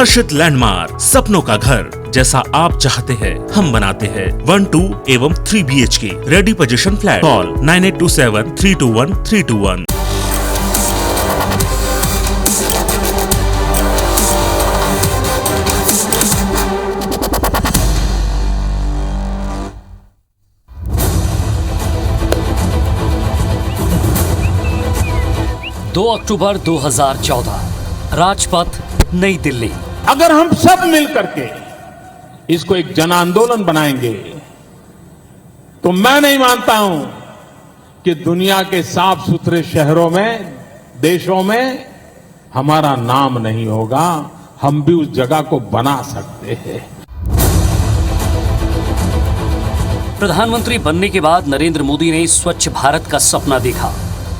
हर्षित landmark, सपनों का घर जैसा आप चाहते हैं हम बनाते हैं। 1, 2 एवं 3 BHK ready position flat. Call 9827321321। दो अक्टूबर 2014, राजपथ, नई दिल्ली। अगर हम सब मिल करके इसको एक जन आंदोलन बनाएंगे तो मैं नहीं मानता हूं कि दुनिया के साफ सुथरे शहरों में, देशों में हमारा नाम नहीं होगा। हम भी उस जगह को बना सकते हैं। प्रधानमंत्री बनने के बाद नरेंद्र मोदी ने स्वच्छ भारत का सपना देखा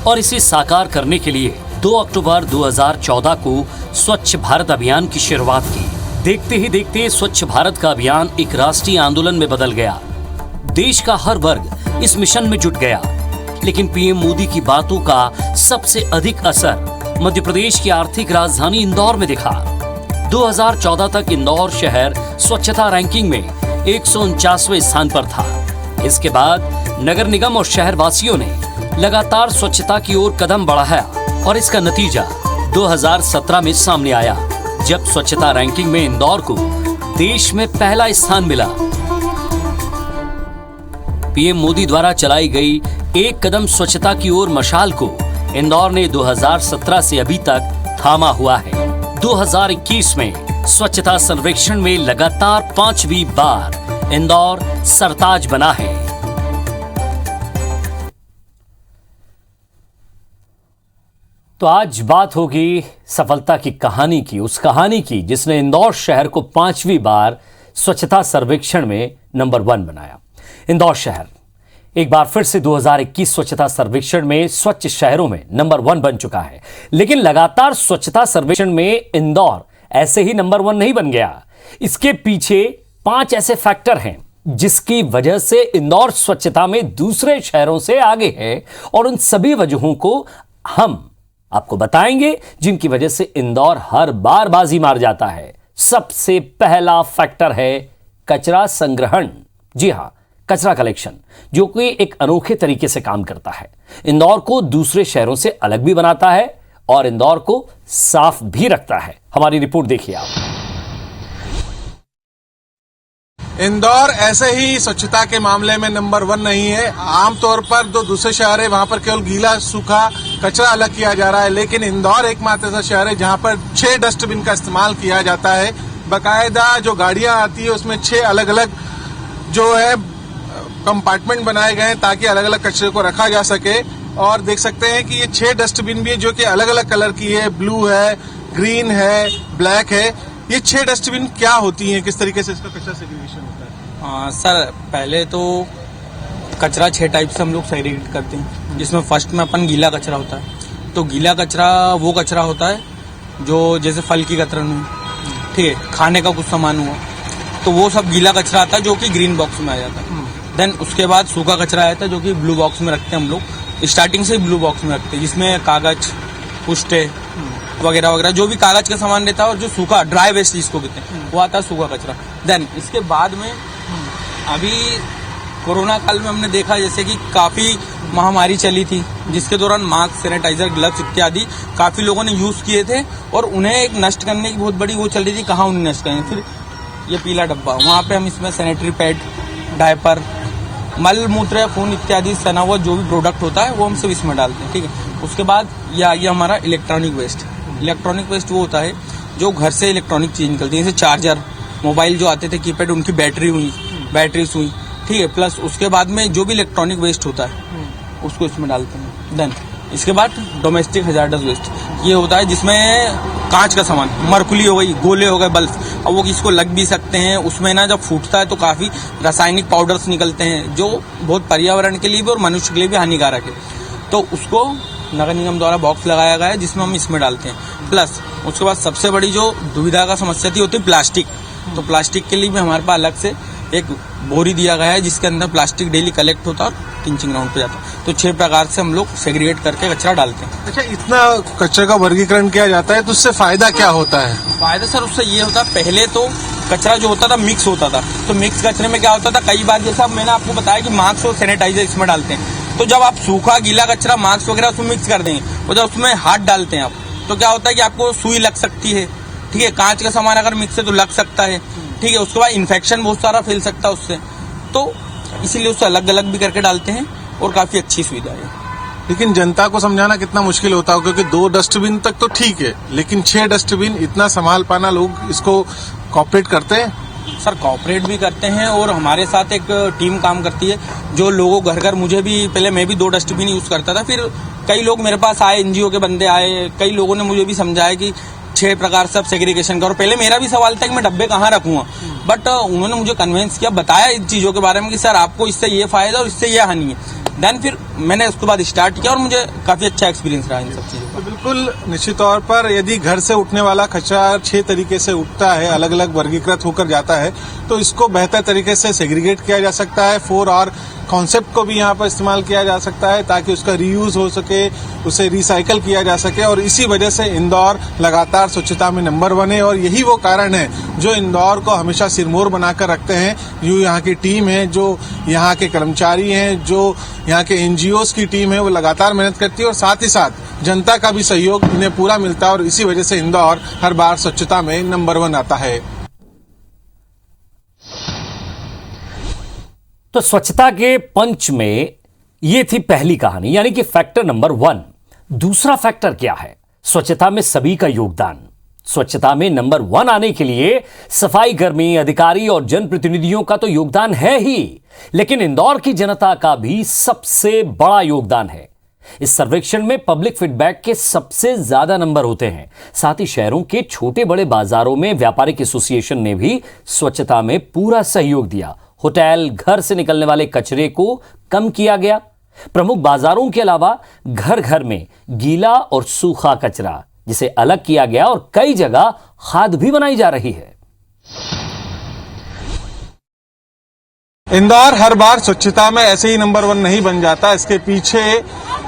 और इसे साकार करने के लिए 2 अक्टूबर 2014 को स्वच्छ भारत अभियान की शुरुआत की। देखते ही देखते स्वच्छ भारत का अभियान एक राष्ट्रीय आंदोलन में बदल गया। देश का हर वर्ग इस मिशन में जुट गया। लेकिन पीएम मोदी की बातों का सबसे अधिक असर मध्य प्रदेश की आर्थिक राजधानी इंदौर में दिखा। 2014 तक इंदौर शहर स्वच्छता रैंकिंग में 149वें स्थान पर था। इसके बाद नगर निगम और शहर वासियों ने लगातार स्वच्छता की ओर कदम बढ़ाया और इसका नतीजा 2017 में सामने आया, जब स्वच्छता रैंकिंग में इंदौर को देश में पहला स्थान मिला। पीएम मोदी द्वारा चलाई गई एक कदम स्वच्छता की ओर मशाल को इंदौर ने 2017 से अभी तक थामा हुआ है। 2021 में स्वच्छता सर्वेक्षण में लगातार 5वीं बार इंदौर सरताज बना है। तो आज बात होगी सफलता की कहानी की, उस कहानी की जिसने इंदौर शहर को 5वीं बार स्वच्छता सर्वेक्षण में नंबर 1 बनाया। इंदौर शहर एक बार फिर से 2021 स्वच्छता सर्वेक्षण में स्वच्छ शहरों में नंबर 1 बन चुका है। लेकिन लगातार स्वच्छता सर्वेक्षण में इंदौर ऐसे ही नंबर 1 नहीं बन गया। इसके पीछे 5 ऐसे फैक्टर हैं जिसकी वजह से इंदौर स्वच्छता में दूसरे शहरों से आगे है, और उन सभी वजहों को हम आपको बताएंगे जिनकी वजह से इंदौर हर बार बाजी मार जाता है। सबसे पहला फैक्टर है कचरा संग्रहण। जी हां, कचरा कलेक्शन, जो कि एक अनोखे तरीके से काम करता है। इंदौर को दूसरे शहरों से अलग भी बनाता है और इंदौर को साफ भी रखता है। हमारी रिपोर्ट देखिए आप। इंदौर ऐसे ही स्वच्छता के मामले में नंबर 1 नहीं है। आमतौर पर जो दूसरे शहर है वहां पर केवल गीला सूखा कचरा अलग किया जा रहा है, लेकिन इंदौर एकमात्र ऐसा शहर है जहां पर 6 डस्टबिन का इस्तेमाल किया जाता है। बाकायदा जो गाड़ियां आती है उसमें 6 अलग अलग जो है कंपार्टमेंट बनाए गए हैं ताकि अलग अलग कचरे को रखा जा सके। और देख सकते हैं कि ये 6 डस्टबिन भी है जो कि अलग अलग कलर की है, ब्लू है, ग्रीन है, ब्लैक है। ये 6 डस्टबिन क्या होती हैं, किस तरीके से इसका कचरा सेग्रीगेशन होता है? सर, पहले तो कचरा 6 टाइप से हम लोग सेग्रीगेट करते हैं, जिसमें फर्स्ट में अपन गीला कचरा होता है। तो गीला कचरा वो कचरा होता है जो जैसे फल की कतरन हुई, ठीक है, खाने का कुछ सामान हुआ, तो वो सब गीला कचरा आता है जो कि ग्रीन बॉक्स में आ जाता है। देन उसके बाद सूखा कचरा आता है जो कि ब्लू बॉक्स में रखते हैं हम लोग। स्टार्टिंग से ब्लू बॉक्स में रखते हैं, जिसमें कागज, पुष्टे वगैरह वगैरह जो भी कागज का सामान रहता है, और जो सूखा ड्राई वेस्ट जिसको कहते हैं वो आता है सूखा कचरा। देन इसके बाद में अभी कोरोना काल में हमने देखा जैसे कि काफी महामारी चली थी, जिसके दौरान मास्क, सैनिटाइजर, ग्लव्स इत्यादि काफी लोगों ने यूज किए थे, और उन्हें एक नष्ट करने की बहुत बड़ी वो चल रही थी, कहाँ उन्हें नष्ट करेंगे। फिर ये पीला डब्बा, वहाँ पे हम इसमें सैनिटरी पैड, डायपर, मल मूत्र, खून इत्यादि सना हुआ जो भी प्रोडक्ट होता है वो हम सब इसमें डालते हैं, ठीक है। उसके बाद ये आ गया हमारा इलेक्ट्रॉनिक वेस्ट। इलेक्ट्रॉनिक वेस्ट वो होता है जो घर से इलेक्ट्रॉनिक चीज निकलती है, जैसे चार्जर, मोबाइल जो आते थे कीपैड, उनकी बैटरीज हुई, ठीक है। प्लस उसके बाद में जो भी इलेक्ट्रॉनिक वेस्ट होता है उसको इसमें डालते हैं। देन इसके बाद डोमेस्टिक हजार्डस वेस्ट, ये होता है जिसमें कांच का सामान, मरकुली हो गई, गोले हो गए, बल्ब, अब वो किसको लग भी सकते हैं। उसमें ना जब फूटता है तो काफी रासायनिक पाउडर्स निकलते हैं जो बहुत पर्यावरण के लिए भी और मनुष्य के लिए भी हानिकारक है। तो उसको नगर निगम द्वारा बॉक्स लगाया गया है जिसमें हम इसमें डालते हैं। प्लस उसके बाद सबसे बड़ी जो दुविधा का समस्या थी होती है प्लास्टिक। तो प्लास्टिक के लिए भी हमारे पास अलग से एक बोरी दिया गया है जिसके अंदर प्लास्टिक डेली कलेक्ट होता है और टिंचिंग ग्राउंड पे जाता है। तो 6 प्रकार से हम लोग सेग्रीगेट करके कचरा डालते हैं। अच्छा, इतना कचरे का वर्गीकरण किया जाता है तो उससे फायदा क्या होता है? फायदा सर उससे ये होता है, पहले तो कचरा जो होता था मिक्स होता था, तो मिक्स कचरे में क्या होता था, कई बार जैसा मैंने आपको बताया कि मास्क और सैनिटाइजर इसमें डालते हैं, तो जब आप सूखा गीला कचरा मास्क वगैरह उसमें मिक्स कर देंगे और जब उसमें हाथ डालते हैं आप, तो क्या होता है कि आपको सुई लग सकती है, ठीक है, कांच का सामान अगर मिक्स है तो लग सकता है, ठीक है, उसके बाद इन्फेक्शन बहुत सारा फैल सकता है उससे, तो इसीलिए उससे अलग अलग भी करके डालते हैं और काफी अच्छी सुविधा है। लेकिन जनता को समझाना कितना मुश्किल होता है, क्योंकि 2 डस्टबिन तक तो ठीक है, लेकिन 6 डस्टबिन इतना संभाल पाना, लोग इसको कॉपरेट करते हैं? सर कॉपरेट भी करते हैं और हमारे साथ एक टीम काम करती है जो लोगों घर घर, मुझे भी पहले मैं भी 2 डस्टबिन यूज करता था, फिर कई लोग मेरे पास आए, एनजीओ के बंदे आए, कई लोगों ने मुझे भी समझाया कि 6 प्रकार से अब सेग्रीगेशन करो। पहले मेरा भी सवाल था कि मैं डब्बे कहाँ रखूंगा, बट उन्होंने मुझे कन्विंस किया, बताया इन चीजों के बारे में कि सर आपको इससे ये फायदा और इससे ये हानि है। देन फिर मैंने उसके बाद स्टार्ट किया और मुझे काफी अच्छा एक्सपीरियंस रहा इन सब चीजों का। तो बिल्कुल निश्चित तौर पर यदि घर से उठने वाला कचरा 6 तरीके से उठता है, अलग अलग वर्गीकृत होकर जाता है, तो इसको बेहतर तरीके से सेग्रीगेट किया जा सकता है। 4R कॉन्सेप्ट को भी यहाँ पर इस्तेमाल किया जा सकता है ताकि उसका रीयूज हो सके, उसे रिसाइकल किया जा सके, और इसी वजह से इंदौर लगातार स्वच्छता में नंबर 1 है। और यही वो कारण है जो इंदौर को हमेशा सिरमौर बनाकर रखते हैं। जो यहाँ की टीम है, जो यहाँ के कर्मचारी हैं, जो यहाँ के एनजीओज की टीम है, वो लगातार मेहनत करती है और साथ ही साथ जनता का भी सहयोग इन्हें पूरा मिलता है, और इसी वजह से इंदौर हर बार स्वच्छता में नंबर 1 आता है। तो स्वच्छता के पंच में यह थी पहली कहानी, यानी कि फैक्टर नंबर 1। दूसरा फैक्टर क्या है? स्वच्छता में सभी का योगदान। स्वच्छता में नंबर 1 आने के लिए सफाई कर्मी, अधिकारी और जनप्रतिनिधियों का तो योगदान है ही, लेकिन इंदौर की जनता का भी सबसे बड़ा योगदान है। इस सर्वेक्षण में पब्लिक फीडबैक के सबसे ज्यादा नंबर होते हैं। साथ ही शहरों के छोटे बड़े बाजारों में व्यापारिक एसोसिएशन ने भी स्वच्छता में पूरा सहयोग दिया। होटल, घर से निकलने वाले कचरे को कम किया गया। प्रमुख बाजारों के अलावा घर घर में गीला और सूखा कचरा जिसे अलग किया गया, और कई जगह खाद भी बनाई जा रही है। इंदौर हर बार स्वच्छता में ऐसे ही नंबर 1 नहीं बन जाता। इसके पीछे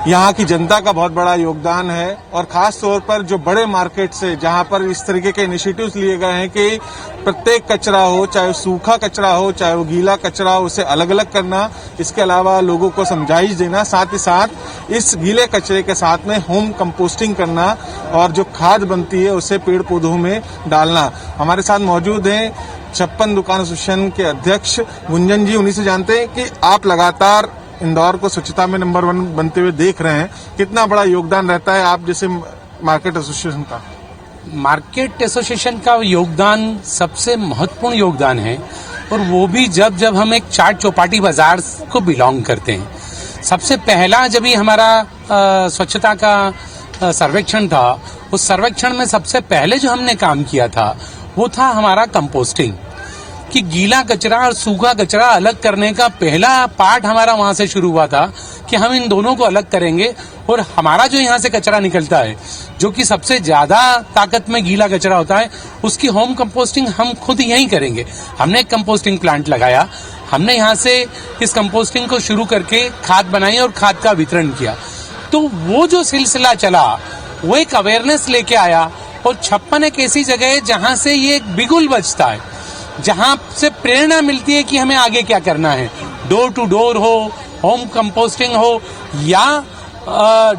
यहाँ की जनता का बहुत बड़ा योगदान है, और खास तौर पर जो बड़े मार्केट से, जहाँ पर इस तरीके के इनिशिएटिव्स लिए गए हैं कि प्रत्येक कचरा हो, चाहे सूखा कचरा हो, चाहे वो गीला कचरा हो, उसे अलग अलग करना, इसके अलावा लोगों को समझाइश देना, साथ ही साथ इस गीले कचरे के साथ में होम कंपोस्टिंग करना, और जो खाद बनती है उसे पेड़ पौधों में डालना। हमारे साथ मौजूद हैं 56 दुकान एसोसिएशन के अध्यक्ष गुंजन जी। उन्हीं से जानते हैं कि आप लगातार इंदौर को स्वच्छता में नंबर 1 बनते हुए देख रहे हैं, कितना बड़ा योगदान रहता है आप जैसे मार्केट एसोसिएशन का? मार्केट एसोसिएशन का योगदान सबसे महत्वपूर्ण योगदान है, और वो भी जब जब हम एक चाट चौपाटी बाजार को बिलोंग करते हैं। सबसे पहला जब ही हमारा स्वच्छता का सर्वेक्षण था, उस सर्वेक्षण में सबसे पहले जो हमने काम किया था वो था हमारा कंपोस्टिंग, कि गीला कचरा और सूखा कचरा अलग करने का पहला पार्ट हमारा वहां से शुरू हुआ था कि हम इन दोनों को अलग करेंगे, और हमारा जो यहाँ से कचरा निकलता है, जो कि सबसे ज्यादा ताकत में गीला कचरा होता है, उसकी होम कंपोस्टिंग हम खुद यहीं करेंगे। हमने एक कंपोस्टिंग प्लांट लगाया, हमने यहाँ से इस कंपोस्टिंग को शुरू करके खाद बनाई और खाद का वितरण किया। तो वो जो सिलसिला चला वो एक अवेयरनेस लेके आया, और 56 एक ऐसी जगह है जहां से ये एक बिगुल बजता है, जहां से प्रेरणा मिलती है कि हमें आगे क्या करना है। डोर टू डोर हो, होम कंपोस्टिंग हो, या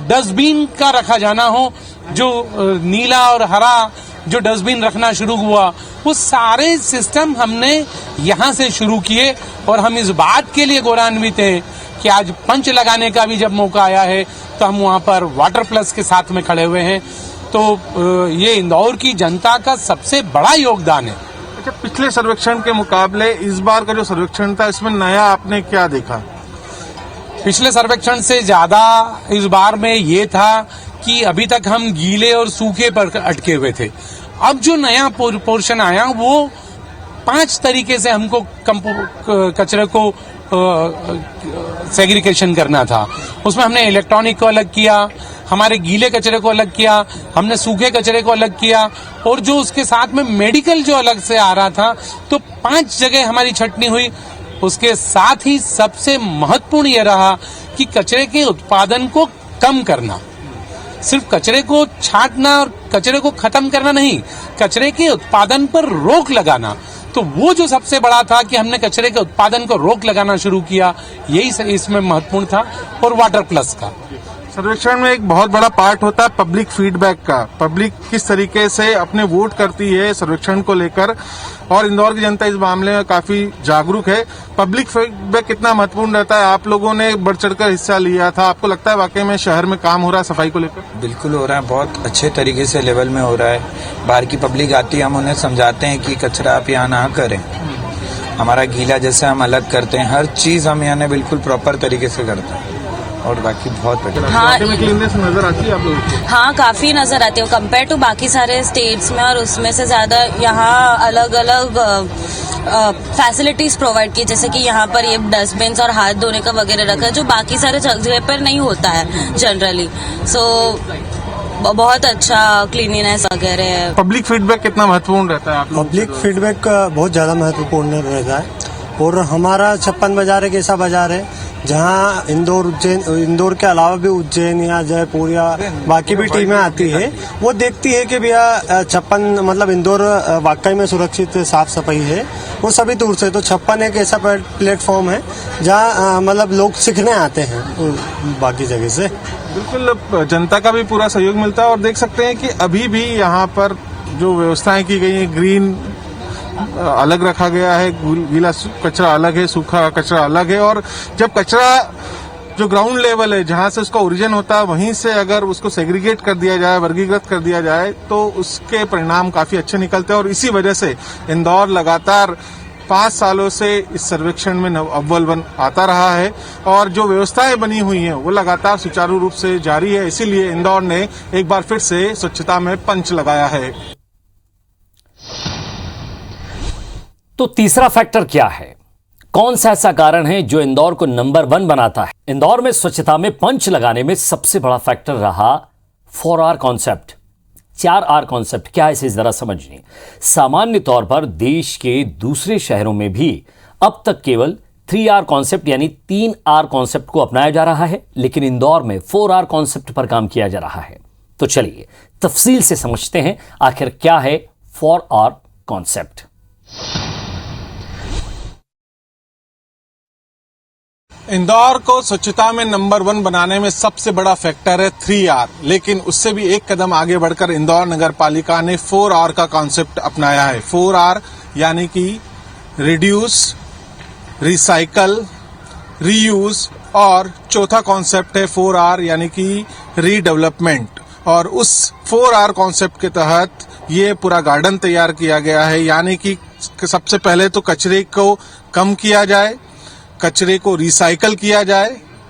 डस्टबिन का रखा जाना हो, जो नीला और हरा जो डस्टबिन रखना शुरू हुआ, वो सारे सिस्टम हमने यहाँ से शुरू किए। और हम इस बात के लिए गौरवान्वित हैं कि आज पंच लगाने का भी जब मौका आया है तो हम वहाँ पर वाटर प्लस के साथ में खड़े हुए हैं। तो ये इंदौर की जनता का सबसे बड़ा योगदान है। अच्छा, पिछले सर्वेक्षण के मुकाबले इस बार का जो सर्वेक्षण था, इसमें नया आपने क्या देखा? पिछले सर्वेक्षण से ज्यादा इस बार में ये था कि अभी तक हम गीले और सूखे पर अटके हुए थे। अब जो नया पोर्शन आया वो 5 तरीके से हमको कचरे को सेग्रीगेशन करना था। उसमें हमने इलेक्ट्रॉनिक को अलग किया, हमारे गीले कचरे को अलग किया, हमने सूखे कचरे को अलग किया, और जो उसके साथ में मेडिकल जो अलग से आ रहा था, तो 5 जगह हमारी छटनी हुई। उसके साथ ही सबसे महत्वपूर्ण यह रहा कि कचरे के उत्पादन को कम करना, सिर्फ कचरे को छांटना और कचरे को खत्म करना नहीं, कचरे के उत्पादन पर रोक लगाना। तो वो जो सबसे बड़ा था कि हमने कचरे के उत्पादन को रोक लगाना शुरू किया, यही इसमें महत्वपूर्ण था। और वाटर प्लस का सर्वेक्षण में एक बहुत बड़ा पार्ट होता है पब्लिक फीडबैक का। पब्लिक किस तरीके से अपने वोट करती है सर्वेक्षण को लेकर, और इंदौर की जनता इस मामले में काफी जागरूक है। पब्लिक फीडबैक कितना महत्वपूर्ण रहता है? आप लोगों ने बढ़ चढ़कर हिस्सा लिया था, आपको लगता है वाकई में शहर में काम हो रहा है सफाई को लेकर? बिल्कुल हो रहा है, बहुत अच्छे तरीके से लेवल में हो रहा है। बाहर की पब्लिक आती है, हम उन्हें समझाते हैं कि कचरा आप यहाँ ना करें, हमारा गीला जैसे हम अलग करते हैं, हर चीज हम यहाँ बिल्कुल प्रॉपर तरीके से करते हैं, और बाकी बहुत बढ़िया। हाँ, क्लीननेस नजर आती है आप लोगों को? हाँ, काफी नजर आती है कंपेयर टू बाकी सारे स्टेट्स में, और उसमें से ज्यादा यहाँ अलग अलग फैसिलिटीज प्रोवाइड की, जैसे कि यहाँ पर ये डस्टबिन और हाथ धोने का वगैरह रखा है, जो बाकी सारे जगह पर नहीं होता है जनरली। सो बहुत अच्छा क्लीनिनेस वगैरह है। पब्लिक फीडबैक कितना महत्वपूर्ण रहता है आप लोग? पब्लिक फीडबैक बहुत ज्यादा महत्वपूर्ण रहता है। और हमारा 56 बाजार एक ऐसा बाजार है जहाँ इंदौर के अलावा भी उज्जैन या जयपुर या बाकी भी टीमें आती है, वो देखती है कि भैया 56 मतलब इंदौर वाकई में सुरक्षित साफ सफाई है, वो सभी दूर से। तो 56 एक ऐसा प्लेटफॉर्म है जहाँ मतलब लोग सीखने आते हैं बाकी जगह से। बिल्कुल, जनता का भी पूरा सहयोग मिलता है। और देख सकते हैं कि अभी भी यहाँ पर जो व्यवस्थाएं की गई है, ग्रीन अलग रखा गया है, गीला कचरा अलग है, सूखा कचरा अलग है। और जब कचरा जो ग्राउंड लेवल है, जहां से उसका ओरिजिन होता है, वहीं से अगर उसको सेग्रीगेट कर दिया जाए, वर्गीकृत कर दिया जाए, तो उसके परिणाम काफी अच्छे निकलते हैं। और इसी वजह से इंदौर लगातार 5 सालों से इस सर्वेक्षण में अव्वल वन आता रहा है, और जो व्यवस्थाएं बनी हुई हैं वो लगातार सुचारू रूप से जारी है। इसीलिए इंदौर ने एक बार फिर से स्वच्छता में पंच लगाया है। तो तीसरा फैक्टर क्या है? कौन सा ऐसा कारण है जो इंदौर को नंबर 1 बनाता है? इंदौर में स्वच्छता में पंच लगाने में सबसे बड़ा फैक्टर रहा 4R कॉन्सेप्ट। 4R कॉन्सेप्ट क्या है, इसे जरा समझिए। सामान्य तौर पर देश के दूसरे शहरों में भी अब तक केवल 3R कॉन्सेप्ट यानी 3R कॉन्सेप्ट को अपनाया जा रहा है, लेकिन इंदौर में 4R कॉन्सेप्ट पर काम किया जा रहा है। तो चलिए तफसील से समझते हैं आखिर क्या है 4R कॉन्सेप्ट। इंदौर को स्वच्छता में नंबर 1 बनाने में सबसे बड़ा फैक्टर है 3R, लेकिन उससे भी एक कदम आगे बढ़कर इंदौर नगर पालिका ने 4R का कॉन्सेप्ट अपनाया है। 4R यानी कि रिड्यूस, रिसाइकल, रीयूज, और चौथा कॉन्सेप्ट है 4R यानी कि रीडेवलपमेंट। और उस 4R कॉन्सेप्ट के तहत ये पूरा गार्डन तैयार किया गया है, यानी कि सबसे पहले तो कचरे को कम किया जाए, कचरे को रिसाइकल किया जाए,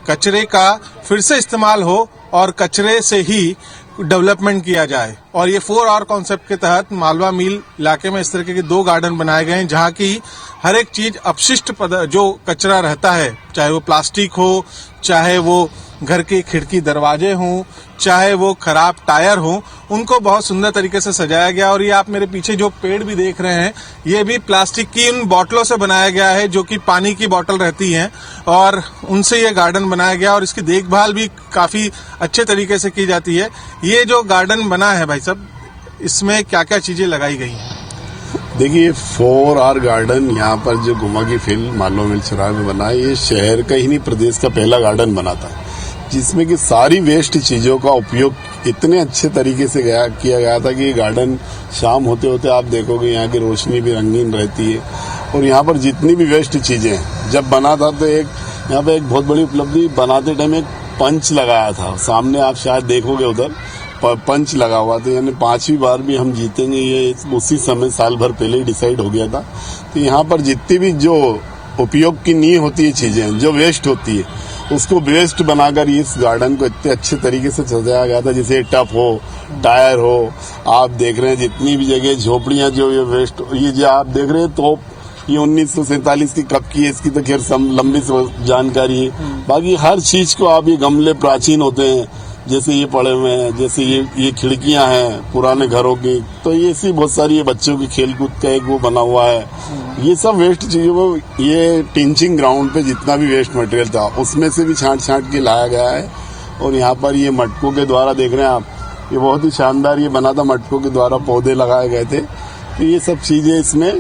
कचरे का फिर से इस्तेमाल हो, और कचरे से ही डेवलपमेंट किया जाए। और ये 4R कॉन्सेप्ट के तहत मालवा मिल इलाके में इस तरह के 2 गार्डन बनाए गए हैं, जहाँ की हर एक चीज अपशिष्ट जो कचरा रहता है, चाहे वो प्लास्टिक हो, चाहे वो घर के खिड़की दरवाजे हों, चाहे वो खराब टायर हों, उनको बहुत सुंदर तरीके से सजाया गया। और ये आप मेरे पीछे जो पेड़ भी देख रहे हैं, ये भी प्लास्टिक की उन बोतलों से बनाया गया है जो कि पानी की बोतल रहती हैं, और उनसे ये गार्डन बनाया गया। और इसकी देखभाल भी काफी अच्छे तरीके से की जाती है। ये जो गार्डन बना है भाई साहब, इसमें क्या क्या चीजें लगाई गई हैं? देखिए, 4R गार्डन यहाँ पर जो गुमा की फील्ड मालवा मिल चौराहे में बना है, ये शहर का ही नहीं प्रदेश का पहला गार्डन बना था, जिसमें कि सारी वेस्ट चीजों का उपयोग इतने अच्छे तरीके से किया गया था कि ये गार्डन शाम होते होते आप देखोगे यहाँ की रोशनी भी रंगीन रहती है। और यहाँ पर जितनी भी वेस्ट चीजें हैं, जब बना था तो यहाँ पे एक बहुत बड़ी उपलब्धि, बनाते टाइम एक पंच लगाया था। सामने आप शायद देखोगे उधर पंच लगा हुआ था, यानी 5वीं बार भी हम जीतेंगे, ये उसी समय साल भर पहले ही डिसाइड हो गया था। तो यहाँ पर जितनी भी जो उपयोग की नहीं होती है चीजें, जो वेस्ट होती है, उसको वेस्ट बनाकर इस गार्डन को इतने अच्छे तरीके से सजाया गया था। जैसे टप हो, टायर हो, आप देख रहे हैं जितनी भी जगह झोपड़ियां जो ये वेस्ट, ये जो आप देख रहे हैं तोप, ये 1947 की कब की है, इसकी तो खैर लंबी जानकारी है। बाकी हर चीज को आप, ये गमले प्राचीन होते हैं जैसे ये पड़े हुए हैं, जैसे ये खिड़कियां हैं पुराने घरों की, तो ये ऐसी बहुत सारी ये बच्चों की खेलकूद का एक वो बना हुआ है। ये सब वेस्ट चीजों, ये टिंचिंग ग्राउंड पे जितना भी वेस्ट मटेरियल था उसमें से भी छांट के लाया गया है। और यहाँ पर ये मटकों के द्वारा देख रहे हैं आप, ये बहुत ही शानदार ये बना था, मटकों के द्वारा पौधे लगाए गए थे। तो ये सब चीजें इसमें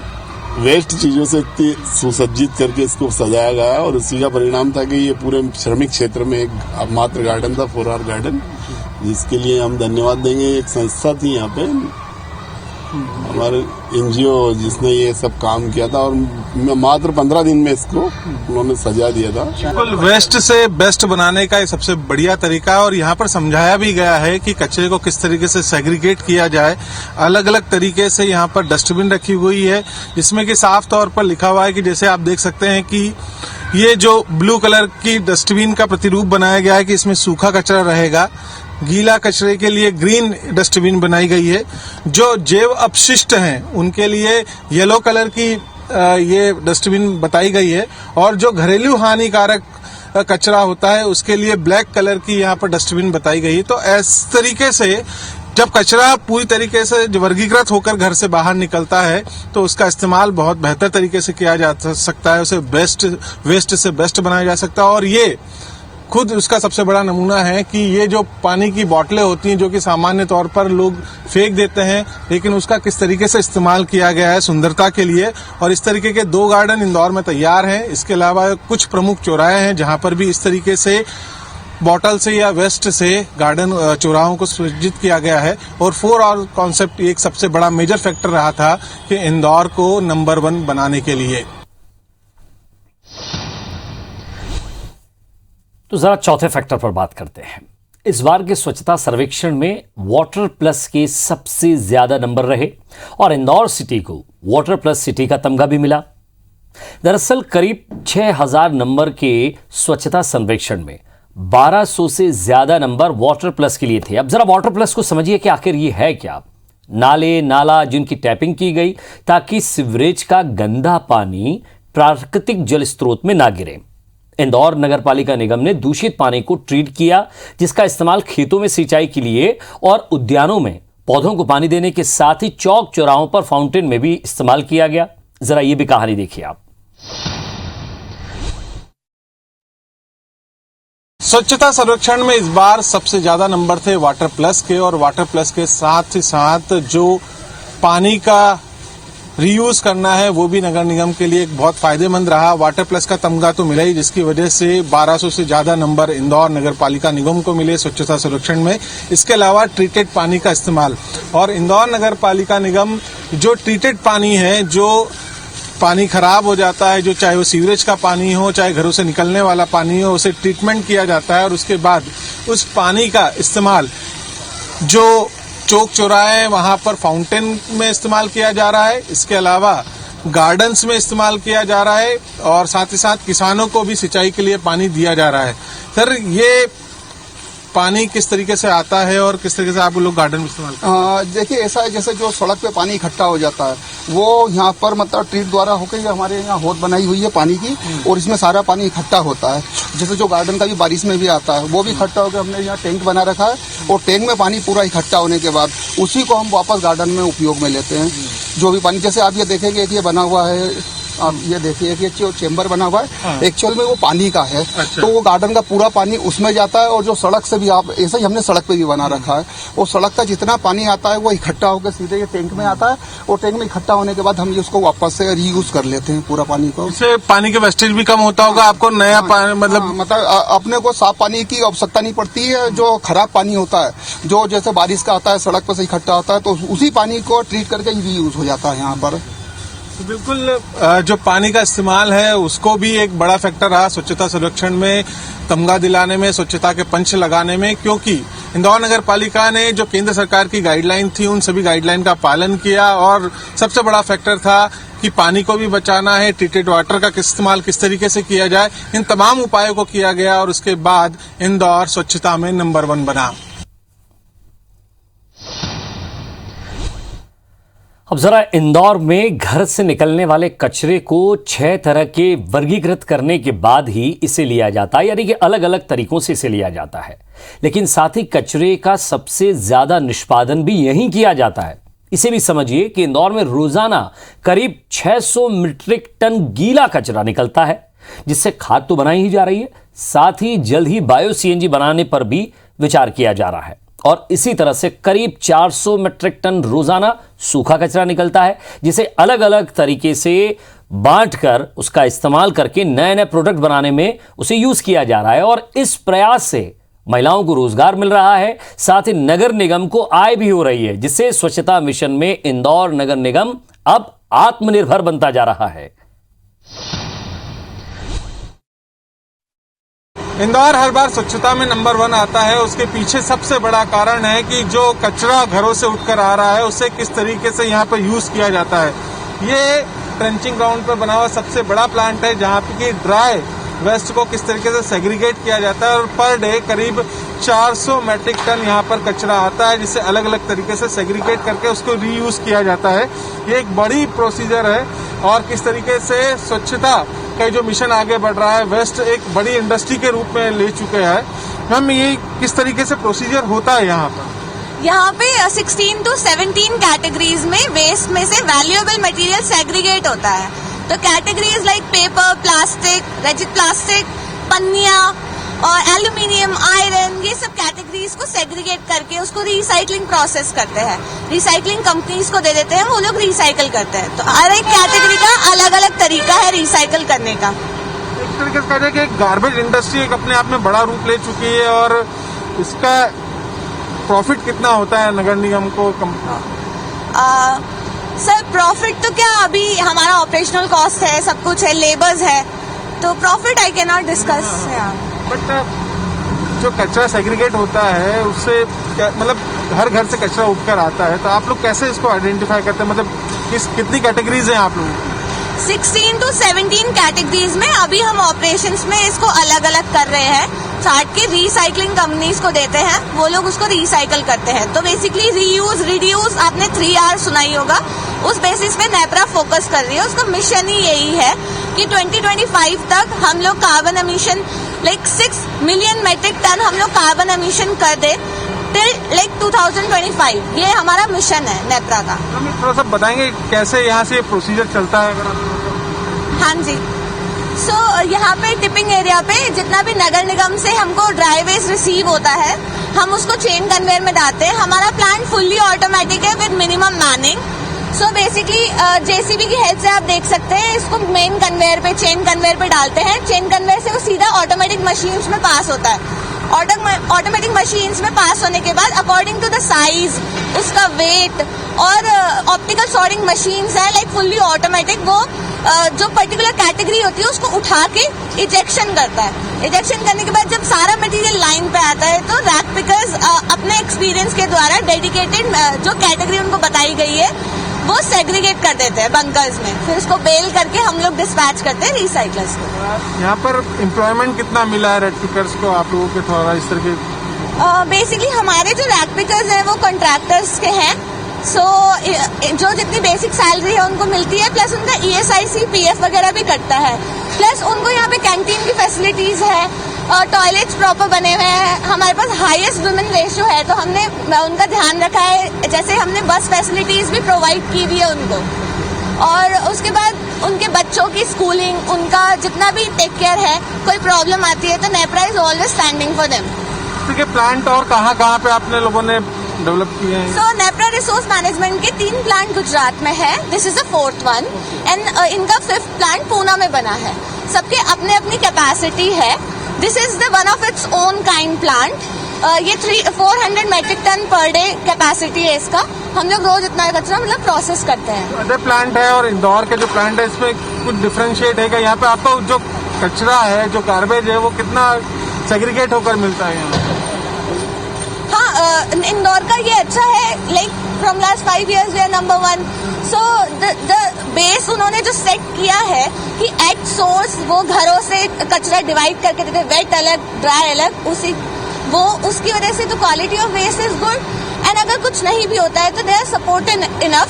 वेस्ट चीजों से इतनी सुसज्जित करके इसको सजाया गया है और उसी का परिणाम था कि ये पूरे श्रमिक क्षेत्र में एक मात्र गार्डन था, 4R गार्डन, जिसके लिए हम धन्यवाद देंगे। एक संस्था थी यहाँ पे हमारे NGO जिसने ये सब काम किया था और मात्र 15 दिन में इसको उन्होंने सजा दिया था। बिल्कुल, वेस्ट से बेस्ट बनाने का ये सबसे बढ़िया तरीका है और यहाँ पर समझाया भी गया है कि कचरे को किस तरीके से सेग्रीगेट किया जाए। अलग अलग तरीके से यहाँ पर डस्टबिन रखी हुई है, जिसमें कि साफ तौर पर लिखा हुआ है कि जैसे आप देख सकते हैं कि ये जो ब्लू कलर की डस्टबिन का प्रतिरूप बनाया गया है कि इसमें सूखा कचरा रहेगा, गीला कचरे के लिए ग्रीन डस्टबिन बनाई गई है, जो जैव अपशिष्ट हैं उनके लिए येलो कलर की ये डस्टबिन बताई गई है और जो घरेलू हानिकारक कचरा होता है उसके लिए ब्लैक कलर की यहाँ पर डस्टबिन बताई गई है। तो इस तरीके से जब कचरा पूरी तरीके से वर्गीकृत होकर घर से बाहर निकलता है तो उसका इस्तेमाल बहुत बेहतर तरीके से किया जा सकता है, उसे वेस्ट से बेस्ट बनाया जा सकता है। और ये खुद उसका सबसे बड़ा नमूना है कि ये जो पानी की बोतलें होती हैं जो कि सामान्य तौर पर लोग फेंक देते हैं, लेकिन उसका किस तरीके से इस्तेमाल किया गया है सुंदरता के लिए। और इस तरीके के 2 गार्डन इंदौर में तैयार हैं। इसके अलावा कुछ प्रमुख चौराहे हैं जहां पर भी इस तरीके से बॉटल से या वेस्ट से गार्डन चौराहों को सज्जित किया गया है। और 4R कॉन्सेप्ट एक सबसे बड़ा मेजर फैक्टर रहा था कि इंदौर को नंबर 1 बनाने के लिए। तो जरा चौथे फैक्टर पर बात करते हैं। इस बार के स्वच्छता सर्वेक्षण में वाटर प्लस के सबसे ज्यादा नंबर रहे और इंदौर सिटी को वाटर प्लस सिटी का तमगा भी मिला। दरअसल करीब 6000 नंबर के स्वच्छता सर्वेक्षण में 1200 से ज्यादा नंबर वाटर प्लस के लिए थे। अब जरा वाटर प्लस को समझिए कि आखिर ये है क्या। नाले नाला जिनकी टैपिंग की गई ताकि सीवरेज का गंदा पानी प्राकृतिक जल स्रोत में ना गिरे। इंदौर नगर पालिका निगम ने दूषित पानी को ट्रीट किया, जिसका इस्तेमाल खेतों में सिंचाई के लिए और उद्यानों में पौधों को पानी देने के साथ ही चौक चौराहों पर फाउंटेन में भी इस्तेमाल किया गया। जरा ये भी कहानी देखिए आप। स्वच्छता सर्वेक्षण में इस बार सबसे ज्यादा नंबर थे वाटर प्लस के और वाटर प्लस के साथ ही साथ जो पानी का रीयूज करना है वो भी नगर निगम के लिए एक बहुत फायदेमंद रहा। वाटर प्लस का तमगा तो मिला ही, जिसकी वजह से 1200 से ज्यादा नंबर इंदौर नगर पालिका निगम को मिले स्वच्छता सर्वेक्षण में। इसके अलावा ट्रीटेड पानी का इस्तेमाल, और इंदौर नगर पालिका निगम जो ट्रीटेड पानी है, जो पानी खराब हो जाता है, जो चाहे वो सीवरेज का पानी हो चाहे घरों से निकलने वाला पानी हो, उसे ट्रीटमेंट किया जाता है और उसके बाद उस पानी का इस्तेमाल जो चौक चौराहे वहां पर फाउंटेन में इस्तेमाल किया जा रहा है। इसके अलावा गार्डन्स में इस्तेमाल किया जा रहा है और साथ ही साथ किसानों को भी सिंचाई के लिए पानी दिया जा रहा है। सर, ये पानी किस तरीके से आता है और किस तरीके से आप लोग गार्डन में इस्तेमाल करते हैं? देखिए, ऐसा है जैसे जो सड़क पे पानी इकट्ठा हो जाता है वो यहाँ पर मतलब ट्रीट द्वारा होकर हमारे यहाँ हौद बनाई हुई है पानी की और इसमें सारा पानी इकट्ठा होता है। जैसे जो गार्डन का भी बारिश में भी आता है वो भी इकट्ठा होकर हमने यहाँ टैंक बना रखा है और टैंक में पानी पूरा इकट्ठा होने के बाद उसी को हम वापस गार्डन में उपयोग में लेते हैं। जो भी पानी, जैसे आप ये देखेंगे कि ये बना हुआ है, आप ये देखिए कि जो चेम्बर बना हुआ है एक्चुअल में वो पानी का है। अच्छा। तो वो गार्डन का पूरा पानी उसमें जाता है और जो सड़क से भी आप ऐसा ही हमने सड़क पे भी बना रखा है, वो सड़क का जितना पानी आता है वो इकट्ठा होकर सीधे ये टैंक में आता है और टैंक में इकट्ठा होने के बाद हम ये उसको वापस से रीयूज कर लेते हैं पूरा पानी को। इससे पानी के वेस्टेज भी कम होता होगा आपको, नया पानी मतलब अपने को साफ पानी की आवश्यकता नहीं पड़ती है। जो खराब पानी होता है, जो जैसे बारिश का आता है सड़क पर से इकट्ठा होता है, तो उसी पानी को ट्रीट करके रीयूज हो जाता है यहाँ पर। बिल्कुल, जो पानी का इस्तेमाल है उसको भी एक बड़ा फैक्टर रहा स्वच्छता सर्वेक्षण में तमगा दिलाने में, स्वच्छता के पंच लगाने में, क्योंकि इंदौर नगर पालिका ने जो केंद्र सरकार की गाइडलाइन थी उन सभी गाइडलाइन का पालन किया और सबसे बड़ा फैक्टर था कि पानी को भी बचाना है, ट्रीटेड वाटर का इस्तेमाल किस तरीके से किया जाए, इन तमाम उपायों को किया गया और उसके बाद इंदौर स्वच्छता में नंबर 1 बना। अब जरा इंदौर में घर से निकलने वाले कचरे को 6 तरह के वर्गीकृत करने के बाद ही इसे लिया जाता है, यानी कि अलग अलग तरीकों से इसे लिया जाता है। लेकिन साथ ही कचरे का सबसे ज्यादा निष्पादन भी यहीं किया जाता है। इसे भी समझिए कि इंदौर में रोजाना करीब 600 मीट्रिक टन गीला कचरा निकलता है, जिससे खाद तो बनाई ही जा रही है, साथ ही जल्द ही बायो सीएनजी बनाने पर भी विचार किया जा रहा है। और इसी तरह से करीब 400 मीट्रिक टन रोजाना सूखा कचरा निकलता है, जिसे अलग अलग तरीके से बांटकर उसका इस्तेमाल करके नए नए प्रोडक्ट बनाने में उसे यूज किया जा रहा है। और इस प्रयास से महिलाओं को रोजगार मिल रहा है, साथ ही नगर निगम को आय भी हो रही है, जिससे स्वच्छता मिशन में इंदौर नगर निगम अब आत्मनिर्भर बनता जा रहा है। इंदौर हर बार स्वच्छता में नंबर 1 आता है। उसके पीछे सबसे बड़ा कारण है कि जो कचरा घरों से उठकर आ रहा है उसे किस तरीके से यहाँ पर यूज किया जाता है। ये ट्रेंचिंग ग्राउंड पर बना हुआ सबसे बड़ा प्लांट है, जहाँ पे कि ड्राई वेस्ट को किस तरीके से सेग्रीगेट किया जाता है। और पर डे करीब 400 मैट्रिक टन यहाँ पर कचरा आता है, जिसे अलग अलग तरीके से सेग्रीगेट करके उसको रीयूज किया जाता है। ये एक बड़ी प्रोसीजर है और किस तरीके से स्वच्छता का जो मिशन आगे बढ़ रहा है, वेस्ट एक बड़ी इंडस्ट्री के रूप में ले चुके हैं। मैम, ये किस तरीके से प्रोसीजर होता है यहाँ पर? यहाँ पे 16 to 17 कैटेगरीज में वेस्ट में से वैल्यूएबल मटेरियल सेग्रीगेट होता है। तो categories like paper, plastic, rigid plastic, पन्नियां और एल्यूमिनियम, आयरन, ये सब कैटेगरीज को सेग्रीगेट करके उसको रिसाइकलिंग प्रोसेस करते हैं। रिसाइकलिंग कंपनीज को दे देते हैं, वो लोग रिसाइकल करते हैं। तो हर एक कैटेगरी का अलग अलग तरीका है रिसाइकल करने का। एक तरीके से कह रहे कि गार्बेज इंडस्ट्री एक अपने आप में बड़ा रूप ले चुकी है और इसका प्रॉफिट कितना होता है नगर निगम को? सर, प्रॉफिट तो क्या, अभी हमारा ऑपरेशनल कॉस्ट है, सब कुछ है, लेबर्स है, तो profit I can not discuss. But जो कचरा सेग्रीगेट होता है उससे मतलब हर घर से कचरा उठकर आता है, तो आप लोग कैसे इसको आइडेंटिफाई करते हैं? मतलब कितनी कैटेगरीज हैं आप लोगों की? 16 to 17 कैटेगरीज में अभी हम ऑपरेशंस में इसको अलग अलग कर रहे हैं। छाट के रिसाइकलिंग कंपनीज को देते हैं, वो लोग उसको रिसाइकल करते हैं। तो बेसिकली रीयूज, रिड्यूस, आपने 3R सुनाई होगा, उस बेसिस पे नेप्रा फोकस कर रही है। उसका मिशन ही यही है कि 2025 तक हम लोग carbon emission 6 million metric ton हम लोग कार्बन एमिशन कर दे टिल 2025। ये हमारा मिशन है नेप्रा का। थोड़ा सा बताएंगे कैसे यहाँ से प्रोसीजर चलता है? हाँ जी, यहाँ पे टिपिंग एरिया पे जितना भी नगर निगम से हमको ड्राई वेस्ट रिसीव होता है, हम उसको चेन कन्वेयर में डालते हैं। हमारा प्लांट फुल्ली ऑटोमेटिक है with minimum Manning. So basically JCB की हेल्प से आप देख सकते हैं, इसको मेन कन्वेयर पे, चेन कन्वेयर पे डालते हैं। चेन कन्वेयर से वो सीधा ऑटोमेटिक मशीन्स में पास होता है। ऑटोमेटिक मशीन्स में पास होने के बाद अकॉर्डिंग टू द साइज, उसका वेट और ऑप्टिकल सॉर्टिंग मशीन्स है फुल्ली ऑटोमेटिक, वो जो पर्टिकुलर कैटेगरी होती है उसको उठा के इजेक्शन करता है। इजेक्शन करने के बाद जब सारा मटेरियल लाइन पे आता है तो रैक पिकर्स अपने एक्सपीरियंस के द्वारा डेडिकेटेड जो कैटेगरी उनको बताई गई है वो सेग्रीगेट कर देते हैं बंकर्स में, फिर उसको बेल करके हम लोग डिस्पैच करते हैं रिसाइकलर्स को। यहाँ पर एम्प्लॉयमेंट कितना मिला है रैक पिकर्स को आप लोगों के? थोड़ा इस तरह के बेसिकली हमारे जो रैक पिकर्स हैं वो कॉन्ट्रैक्टर्स के हैं। जो जितनी बेसिक सैलरी है उनको मिलती है, प्लस उनका ESIC, PF वगैरह भी कटता है। प्लस उनको यहाँ पे कैंटीन की फैसिलिटीज है, टॉयलेट्स प्रॉपर बने हुए हैं। हमारे पास हाईएस्ट वुमेन रेशियो है, तो हमने उनका ध्यान रखा है। जैसे हमने बस फैसिलिटीज भी प्रोवाइड की हुई है उनको, और उसके बाद उनके बच्चों की स्कूलिंग, उनका जितना भी टेक केयर है, कोई प्रॉब्लम आती है तो NEPRA is always standing for them. Plant और कहाँ पे आपने लोगों ने डेवलप किए हैं? सो नेप्रा रिसोर्स मैनेजमेंट के 3 प्लांट गुजरात में है, this is the 4th one, and इनका 5th प्लांट पूना में बना है। सबके अपने अपनी कैपेसिटी है। This is the one of its own kind plant. ये 400 metric ton per day capacity है इसका। हम लोग रोज इतना कचरा प्रोसेस करते हैं। अदर प्लांट है और इंदौर के जो प्लांट है इसमें कुछ डिफरेंशिएट है क्या? यहाँ पे आपको जो कचरा है, जो गार्बेज है, वो कितना सेग्रीगेट होकर मिलता है यहाँ? इंदौर का ये अच्छा है, from last 5 years we are number 1। So the base उन्होंने जो सेट किया है कि एट सोर्स वो घरों से कचरा डिवाइड करके देते, वेट अलग, ड्राई अलग, उसकी वजह से तो quality of waste is good. And अगर कुछ नहीं भी होता है तो they are supported enough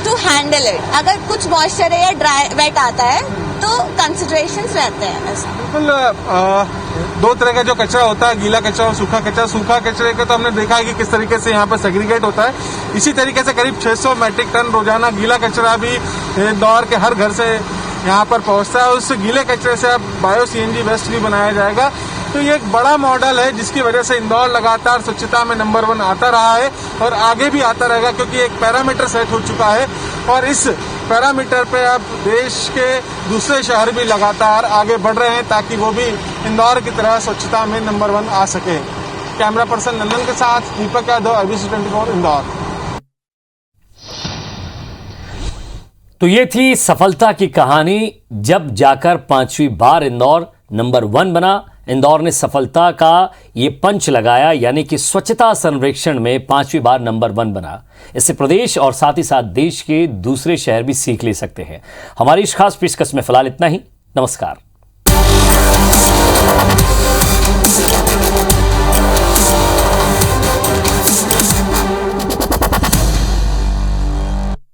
to handle it. अगर कुछ मॉइस्चर है या ड्राई वेट आता है तो कंसिडरेशंस रहते हैं ऐसा। बिल्कुल दो तरह का जो कचरा होता है, गीला कचरा और सूखा कचरा। सूखा कचरे का तो हमने देखा है कि किस तरीके से यहाँ पर सेग्रीगेट होता है। इसी तरीके से करीब 600 मैट्रिक टन रोजाना गीला कचरा भी इंदौर के हर घर से यहाँ पर पहुंचता है। उस गीले कचरे से अब बायो सीएनजी वेस्ट भी बनाया जाएगा। तो ये एक बड़ा मॉडल है जिसकी वजह से इंदौर लगातार स्वच्छता में नंबर 1 आता रहा है और आगे भी आता रहेगा, क्योंकि एक पैरामीटर सेट हो चुका है और इस पैरामीटर पे अब देश के दूसरे शहर भी लगातार आगे बढ़ रहे हैं ताकि वो भी इंदौर की तरह स्वच्छता में नंबर 1 आ सके। कैमरा पर्सन नंदन के साथ दीपक यादव, ABC 24 इंदौर। तो ये थी सफलता की कहानी जब जाकर 5वीं बार इंदौर नंबर 1 बना। इंदौर ने सफलता का ये पंच लगाया, यानी कि स्वच्छता सर्वेक्षण में 5वीं बार नंबर 1 बना। इससे प्रदेश और साथ ही साथ देश के दूसरे शहर भी सीख ले सकते हैं। हमारी इस खास पेशकश में फिलहाल इतना ही। नमस्कार।